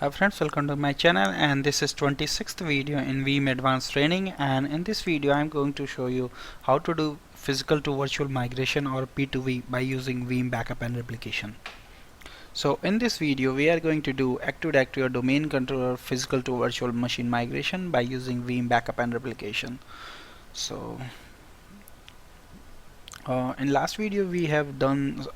Hi friends, welcome to my channel, and this is 26th video in Veeam Advanced Training. And in this video I'm going to show you how to do physical to virtual migration or P2V by using Veeam backup and replication. So in this video we are going to do Active Directory or domain controller physical to virtual machine migration by using Veeam backup and replication. So in last video we have done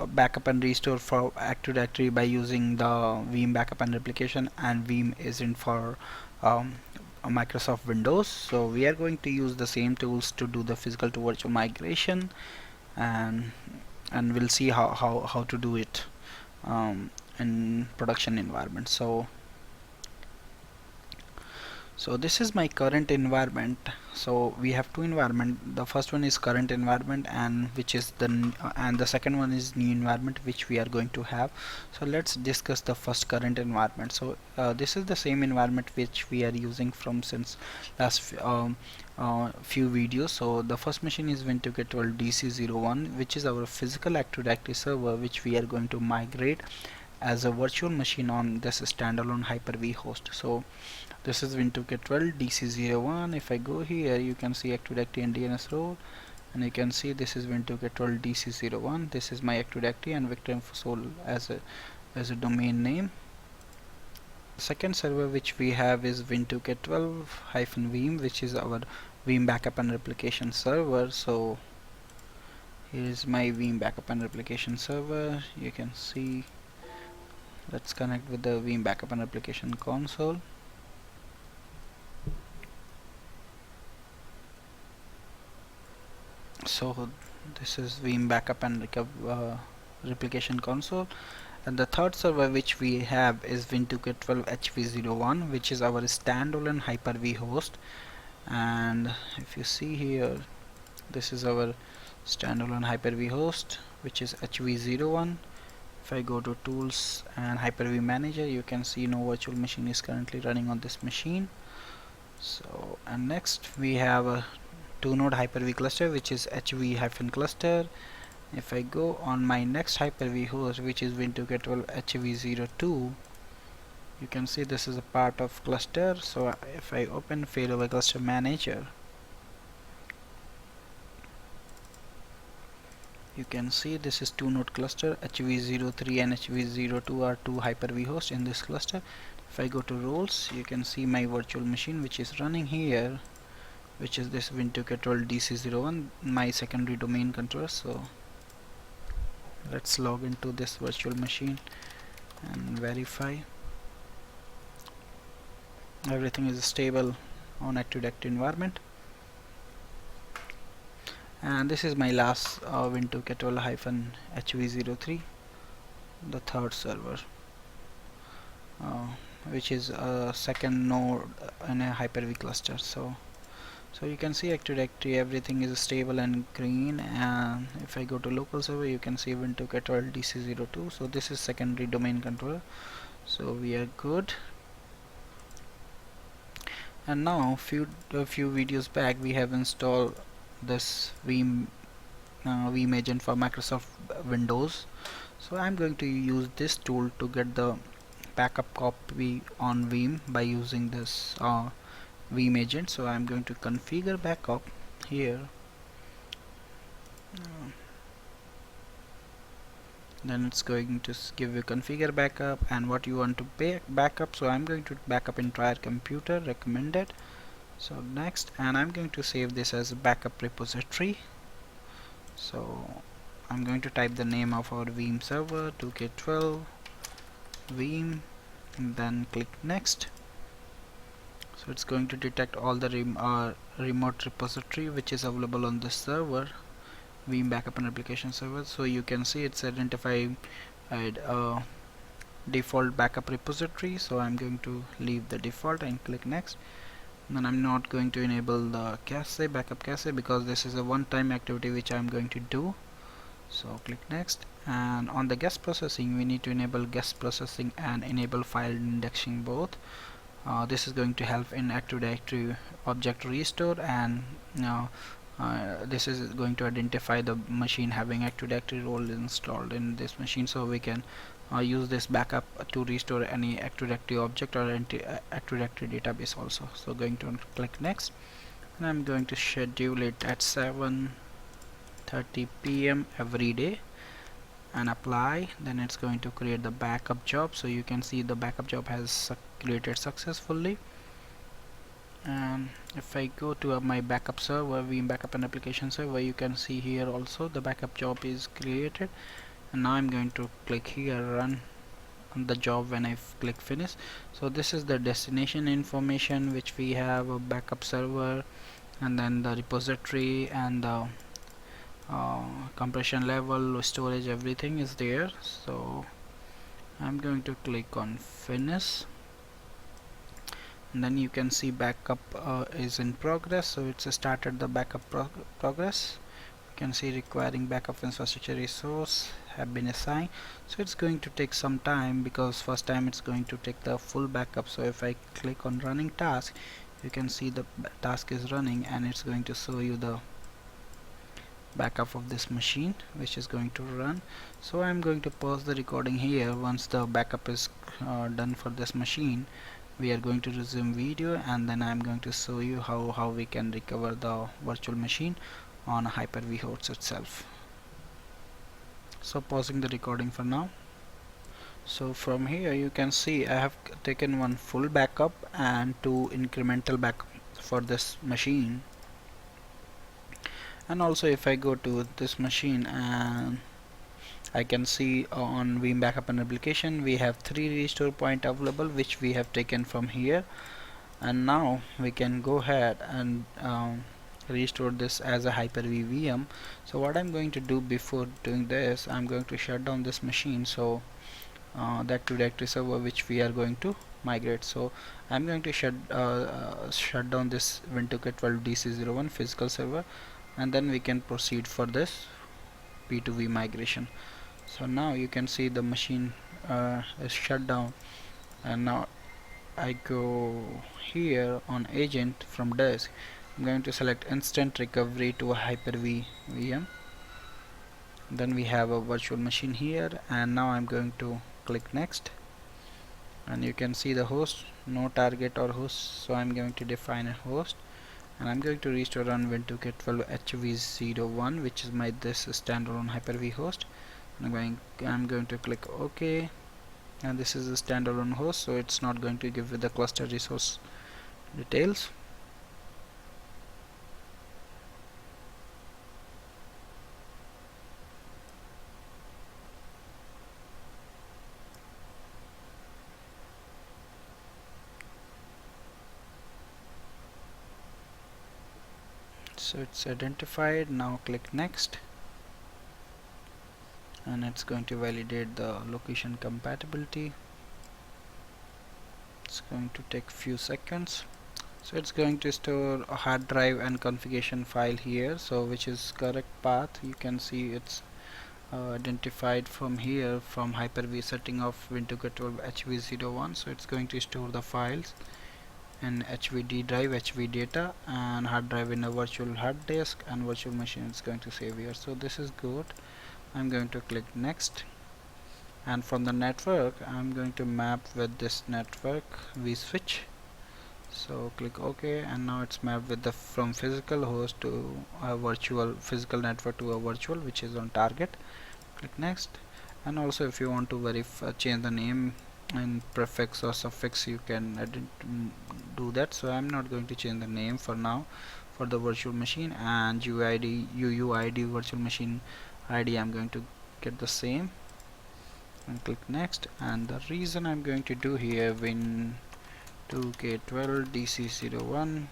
backup and restore for Active Directory by using the Veeam backup and replication, and Veeam isn't for Microsoft Windows. So we are going to use the same tools to do the physical to virtual migration, and we'll see how to do it in production environment. So this is my current environment. So we have two environment. The first one is current environment, and which is and the second one is new environment, which we are going to have. So let's discuss the first current environment. So this is the same environment which we are using from since last few videos. So the first machine is Win2K12 DC01, which is our physical Active Directory server, which we are going to migrate as a virtual machine on this standalone Hyper-V host. So this is Win2K12 DC01. If I go here, you can see Active Directory and DNS role, and you can see this is Win2K12 DC01. This is my Active Directory and Victor Infosol as a domain name. Second server which we have is Win2K12-Veeam, which is our Veeam backup and replication server. So here is my Veeam backup and replication server. You can see. Let's connect with the Veeam backup and replication console. So this is Veeam backup and replication console, and the third server which we have is Win2K12-HV01, which is our standalone Hyper-V host. And if you see here, this is our standalone Hyper-V host, which is HV01. If I go to tools and Hyper-V manager, you can see no virtual machine is currently running on this machine. So, and next we have a 2-node Hyper-V cluster, which is HV-cluster. If I go on my next Hyper-V host, which is Win2K12-HV02, you can see this is a part of cluster. So if I open failover cluster manager, you can see this is 2-node cluster. HV03 and HV02 are two Hyper-V hosts in this cluster. If I go to roles, you can see my virtual machine which is running here, which is this Win2K12 DC01, my secondary domain controller. So let's log into this virtual machine and verify everything is stable on Active Directory environment. And this is my last Win2K12-HV03, the third server, which is a second node in a Hyper-V cluster. So you can see Active Directory, everything is stable and green. And if I go to local server, you can see Win2K12 DC02. So this is secondary domain controller. So we are good. And now a few videos back we have installed this Veeam agent for Microsoft Windows. So I'm going to use this tool to get the backup copy on Veeam by using this Veeam agent. So I'm going to configure backup here. Then it's going to give you configure backup and what you want to backup. So I'm going to backup entire computer, recommended. So next, and I'm going to save this as a backup repository. So I'm going to type the name of our Veeam server, 2K12 Veeam, and then click next. So it's going to detect all the remote repository which is available on this server, Veeam backup and replication server. So you can see it's identified default backup repository. So I'm going to leave the default and click next. And then I'm not going to enable the backup cache, because this is a one-time activity which I'm going to do. So click next, and on the guest processing we need to enable guest processing and enable file indexing both. This is going to help in Active Directory object restore, and this is going to identify the machine having Active Directory role installed in this machine, so we can use this backup to restore any Active Directory object or Active Directory database also. So going to click next, and I'm going to schedule it at 7:30 p.m. every day and apply. Then it's going to create the backup job, so you can see the backup job has created successfully. And if I go to my backup server, Veeam backup and application server, you can see here also the backup job is created. And now I'm going to click here, run on the job. When I click finish, so this is the destination information which we have, a backup server, and then the repository and the compression level, storage, everything is there. So I'm going to click on finish, and then you can see backup is in progress. So it's started the backup progress. You can see requiring backup infrastructure resource have been assigned. So it's going to take some time because first time it's going to take the full backup. So if I click on running task, you can see the task is running, and it's going to show you the backup of this machine which is going to run. So I'm going to pause the recording here. Once the backup is done for this machine, we are going to resume video, and then I'm going to show you how we can recover the virtual machine on Hyper-V host itself. So pausing the recording for now. So from here you can see I have taken one full backup and two incremental backup for this machine. And also if I go to this machine, and I can see on Veeam backup and application we have 3 restore point available, which we have taken from here. And now we can go ahead and restore this as a Hyper-V VM. So what I'm going to do before doing this, I'm going to shut down this machine, so that to directory server which we are going to migrate. So I'm going to shut down this Win2K12 DC01 physical server, and then we can proceed for this P2V migration. So now you can see the machine is shut down, and now I go here on agent from disk. I'm going to select instant recovery to a Hyper-V VM. Then we have a virtual machine here, and now I'm going to click next, and you can see the host, no target or host, so I'm going to define a host, and I'm going to restore on Win2K12 HV01, which is my this standalone Hyper-V host. I'm going to click OK, and this is a standalone host, so it's not going to give you the cluster resource details. So it's identified. Now click next, and it's going to validate the location compatibility. It's going to take few seconds. So it's going to store a hard drive and configuration file here, so which is correct path. You can see it's identified from here, from Hyper-V setting of Win2K12 HV01. So it's going to store the files in HVD drive, HV data, and hard drive in a virtual hard disk, and virtual machine is going to save here. So this is good. I'm going to click next, and from the network I'm going to map with this network vSwitch. So click OK, and now it's mapped with the from physical host to a virtual physical network to a virtual, which is on target. Click next. And also if you want to verify, change the name and prefix or suffix, you can do that. So I'm not going to change the name for now for the virtual machine, and UUID virtual machine ID I'm going to get the same, and click next. And the reason I'm going to do here Win2K12 DC01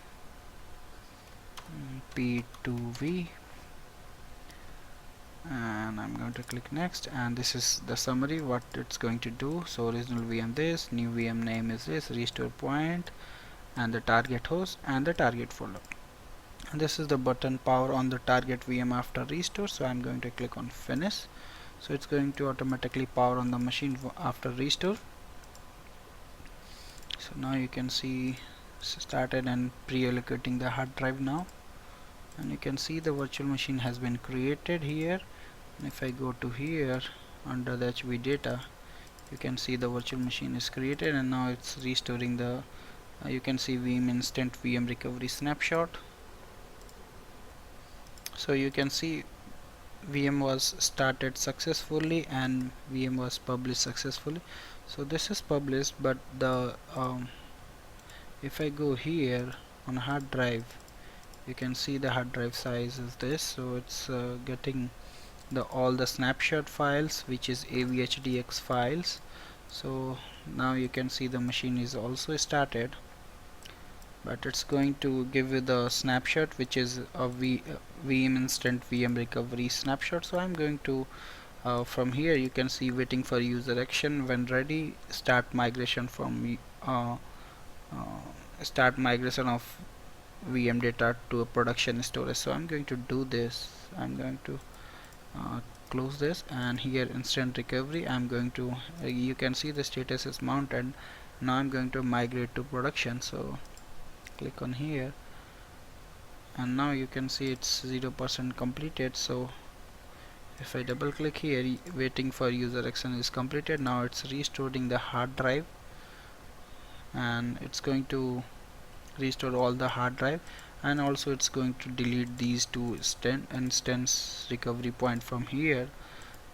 P2V, and I'm going to click next, and this is the summary what it's going to do. So original VM this, new VM name is this, restore point, and the target host and the target folder. And this is the button power on the target VM after restore. So I'm going to click on finish. So it's going to automatically power on the machine after restore. So now you can see started and pre-allocating the hard drive now, and you can see the virtual machine has been created here. And if I go to here under the HV data, You can see the virtual machine is created, and now it's restoring the you can see Veeam instant VM recovery snapshot. So you can see VM was started successfully and VM was published successfully. So this is published, but the if I go here on hard drive, you can see the hard drive size is this. So it's getting the all the snapshot files, which is avhdx files. So now you can see the machine is also started, but it's going to give you the snapshot, which is a VM instant VM recovery snapshot. So I'm going to from here you can see waiting for user action. When ready, start migration from start migration of VM data to a production storage. So I'm going to do this. I'm going to uh, close this, and here instant recovery I'm going to you can see the status is mounted. Now I'm going to migrate to production. So click on here, and now you can see it's 0% completed. So if I double click here, waiting for user action is completed. Now it's restoring the hard drive, and it's going to restore all the hard drive, and also it's going to delete these two instance recovery point from here,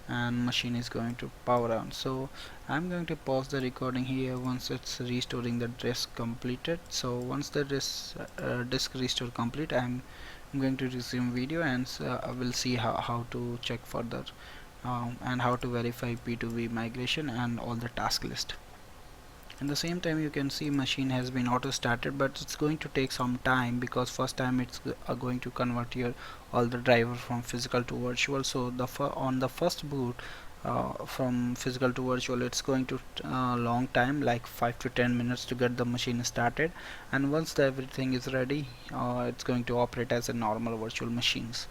and machine is going to power on. So I'm going to pause the recording here once it's restoring the disk completed. So once the disk restore complete, I'm going to resume video, and I will see how to check further and how to verify P2V migration and all the task list. In the same time, you can see machine has been auto started, but it's going to take some time because first time it's going to convert your all the driver from physical to virtual. So the on the first boot from physical to virtual, it's going to long time, like 5 to 10 minutes to get the machine started, and once everything is ready, it's going to operate as a normal virtual machines.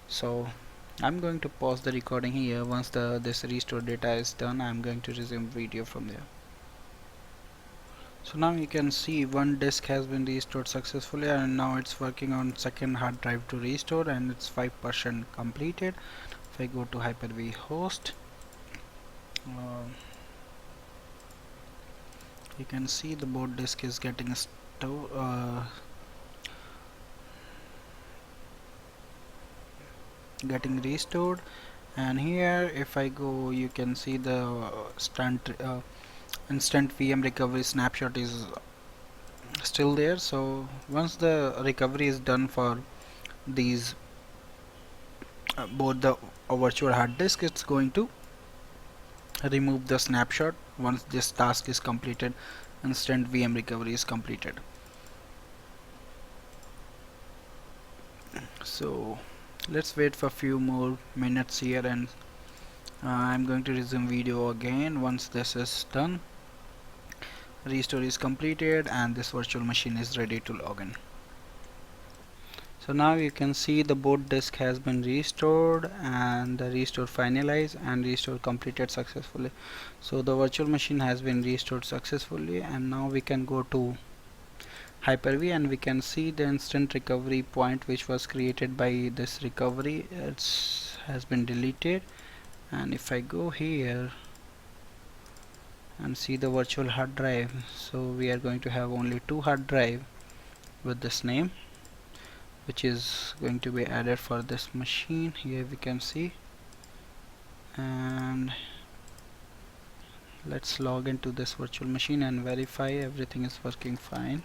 So I'm going to pause the recording here. Once this restore data is done, I'm going to resume video from there. So now you can see one disk has been restored successfully, and now it's working on second hard drive to restore, and it's 5% completed. If I go to Hyper-V host, you can see the board disk is getting getting restored. And here if I go, you can see the instant VM recovery snapshot is still there. So once the recovery is done for these both the virtual hard disk, it's going to remove the snapshot. Once this task is completed, instant VM recovery is completed. So let's wait for a few more minutes here, and I'm going to resume video again once this is done. Restore is completed, and this virtual machine is ready to log in. So now you can see the boot disk has been restored, and the restore finalized and restore completed successfully. So the virtual machine has been restored successfully, and now we can go to Hyper-V, and we can see the instant recovery point which was created by this recovery. Has been deleted, and if I go here and see the virtual hard drive, so we are going to have only two hard drive with this name, which is going to be added for this machine. Here we can see, and let's log into this virtual machine and verify everything is working fine.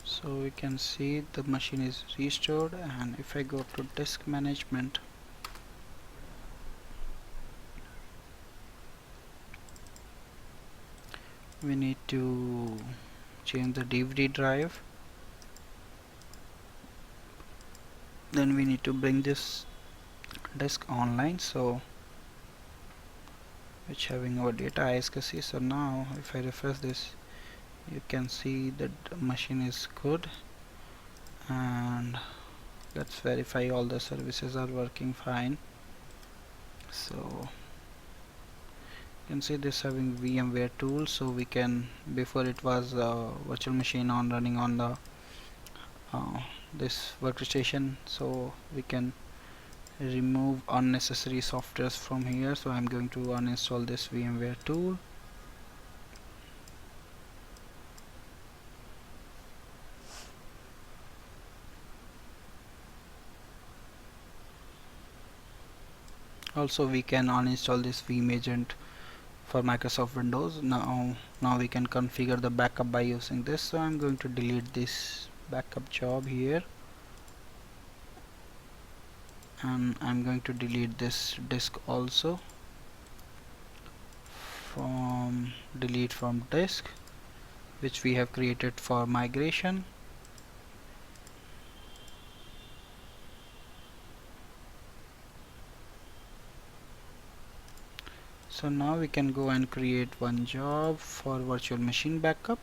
So we can see the machine is restored, and if I go to disk management, we need to change the DVD drive. Then we need to bring this disk online, so which having our data ISKC. So now if I refresh this, you can see that the machine is good, and let's verify all the services are working fine. So You can see this having VMware tools, so we can, before it was virtual machine on running on the this workstation, so we can remove unnecessary softwares from here. So I'm going to uninstall this VMware tool. Also we can uninstall this Veeam agent for Microsoft Windows. Now we can configure the backup by using this. So I'm going to delete this backup job here, and I'm going to delete this disk also. From delete from disk, which we have created for migration. So now we can go and create one job for virtual machine backup.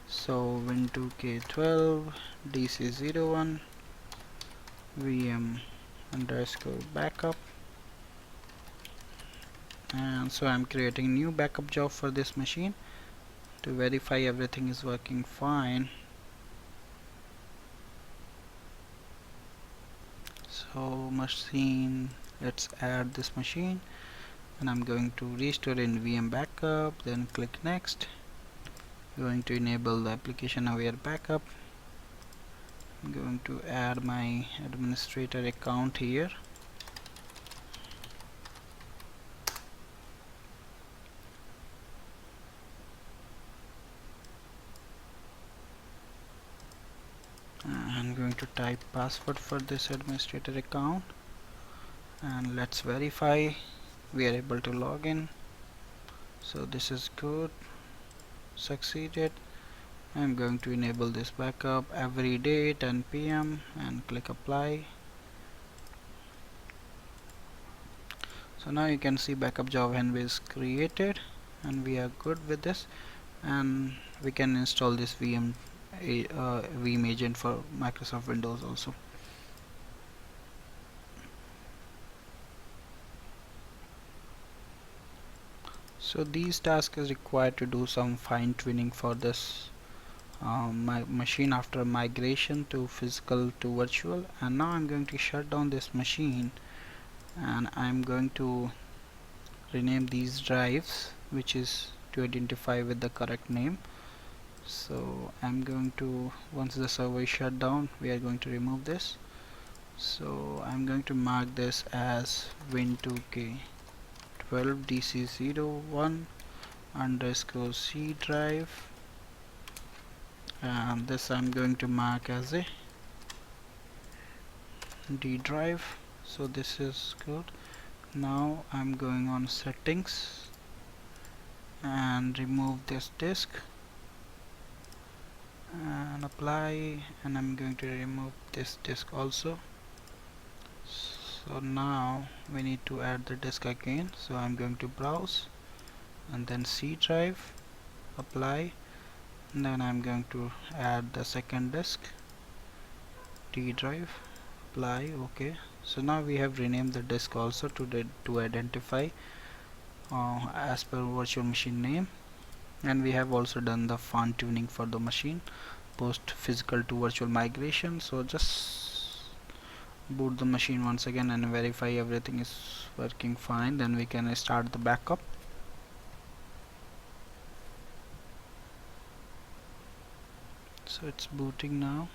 So win2k12 dc01 vm underscore backup, and so I'm creating new backup job for this machine to verify everything is working fine. So machine, let's add this machine, and I'm going to restore in VM backup, then click next. Going to enable the application aware backup. I'm going to add my administrator account here. I'm going to type password for this administrator account, and let's verify we are able to log in. So this is good, succeeded. I'm going to enable this backup every day 10 p.m. and click apply. So now you can see backup job is created, and we are good with this, and we can install this Veeam agent for Microsoft Windows also. So these tasks is required to do some fine tuning for this my machine after migration to physical to virtual. And now I'm going to shut down this machine, and I'm going to rename these drives, which is to identify with the correct name. So I'm going to, once the server is shut down, we are going to remove this. So I'm going to mark this as win2k12 dc01 underscore C drive, and this I'm going to mark as a D drive. So this is good. Now I'm going on settings and remove this disk and apply, and I'm going to remove this disk also. So now we need to add the disk again. So I'm going to browse and then C drive, apply, and then I'm going to add the second disk, D drive, apply. Okay, so now we have renamed the disk also to identify as per virtual machine name, and we have also done the fine tuning for the machine post physical to virtual migration. So just boot the machine once again and verify everything is working fine, then we can start the backup. So it's booting now.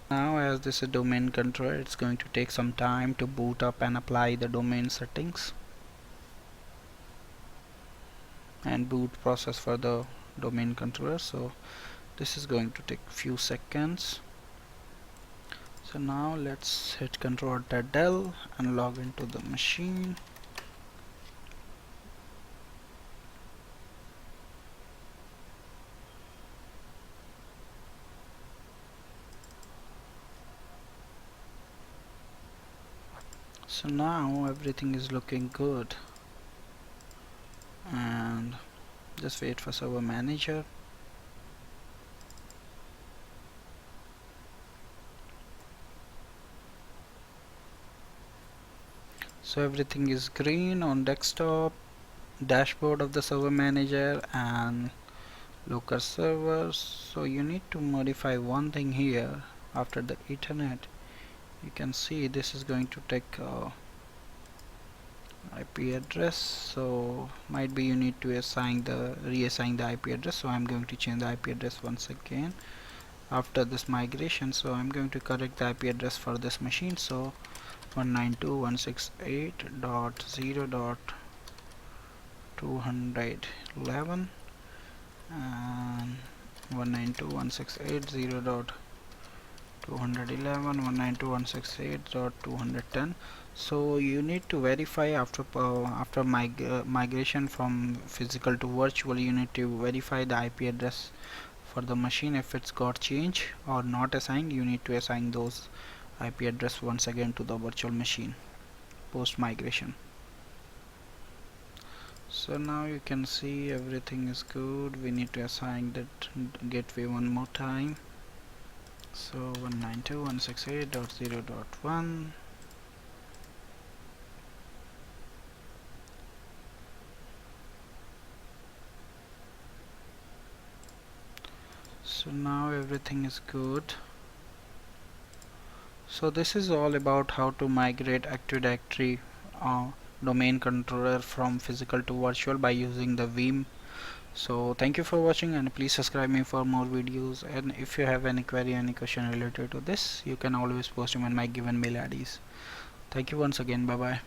Now as this is a domain controller, it's going to take some time to boot up and apply the domain settings and boot process for the domain controller. So this is going to take few seconds. So now let's hit Ctrl+Del and log into the machine. So now everything is looking good, and just wait for server manager. So everything is green on desktop, dashboard of the server manager and local servers. So you need to modify one thing here. After the Ethernet, you can see this is going to take IP address, so might be you need to reassign the IP address. So I'm going to change the IP address once again after this migration. So I'm going to correct the IP address for this machine. So 192.168.211 and 192.168.0.211 192.168.210. So you need to verify after migration from physical to virtual. You need to verify the IP address for the machine. If it's got changed or not assigned, you need to assign those IP address once again to the virtual machine post migration. So now you can see everything is good. We need to assign that gateway one more time. So 192.168.0.1. So now everything is good. So this is all about how to migrate Active Directory domain controller from physical to virtual by using the Veeam. So thank you for watching, and please subscribe me for more videos. And if you have any query, any question related to this, you can always post them on my given mail IDs. Thank you once again. Bye bye.